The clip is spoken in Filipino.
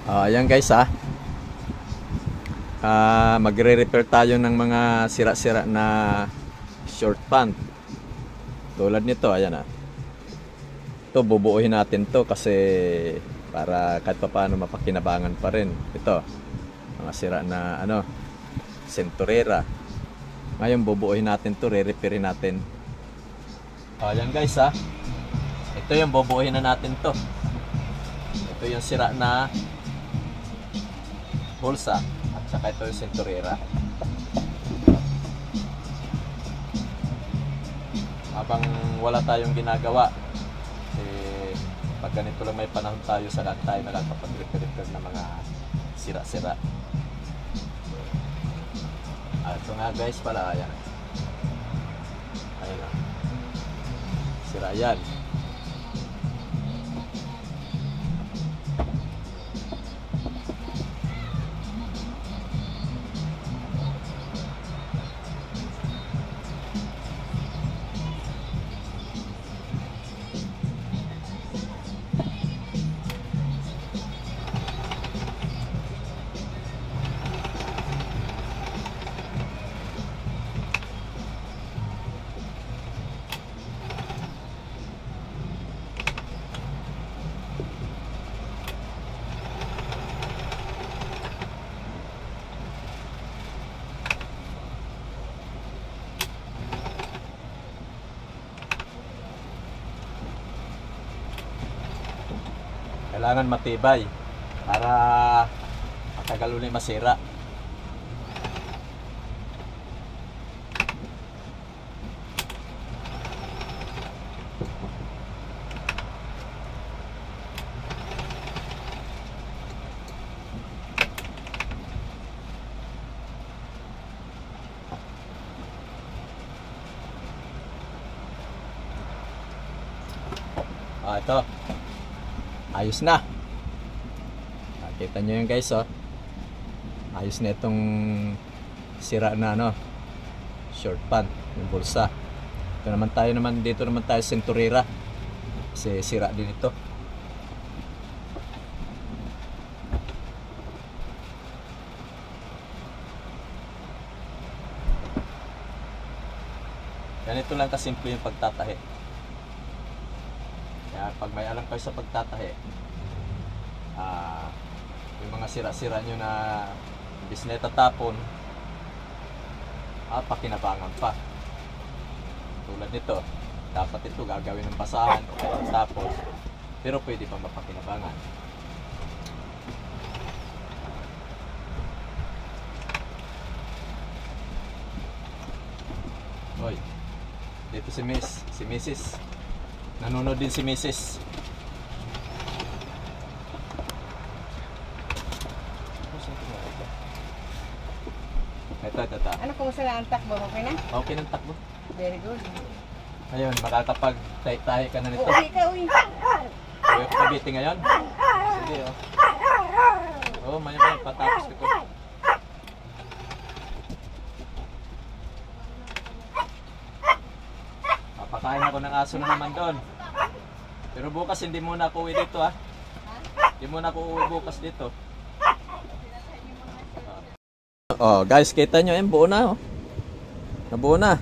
Ayan guys magre-repair tayo ng mga sira-sira na short pant. Tulad nito, ayan Ito bubuuhin natin to kasi para kahit pa paano mapakinabangan pa rin. Ito, mga sira na senturera. Ngayon bubuuhin natin to, re-repairin natin. Ayan guys ito yung bubuuhin na natin to. Ito yung sira na bulsa at saka ito yung senturera. Habang wala tayong ginagawa, pag ganito lang may panahon tayo, sa lahat tayo nakakapag-repair ng mga sira-sira. Ito nga guys pala, ayan sira yan. Kailangan matibay para matagal ulit masira. Ito ayos na. Nakita nyo yun guys ayos na itong sira na short pant, yung bulsa. Ito naman tayo dito naman tayo senturera kasi sira din ito. Ganito lang kasimple yung pagtatahi. Kaya pag may alam kayo sa pagtatahi, yung mga sira-sira nyo na imbis na itatapon, pakinabangan pa. Tulad nito, dapat ito gagawin ng basahan o kaya tapos, pero pwede pa mapakinabangan. Hoy, dito si Mrs. Nanonood din si Mrs. Ito. Ano kung saan ang takbo? Okay na? Okay ng takbo. Very good. Ayun, makakapag-tahi ka na nito. Uwi ka, uwi. Uwi ko kabiti ngayon? Sige, maya patapos ko ito. Papakain ako ng aso na naman doon. Pero bukas hindi muna ako uwi dito Hindi muna ako uwi bukas dito. Guys, kita nyo buo na Nabuo na.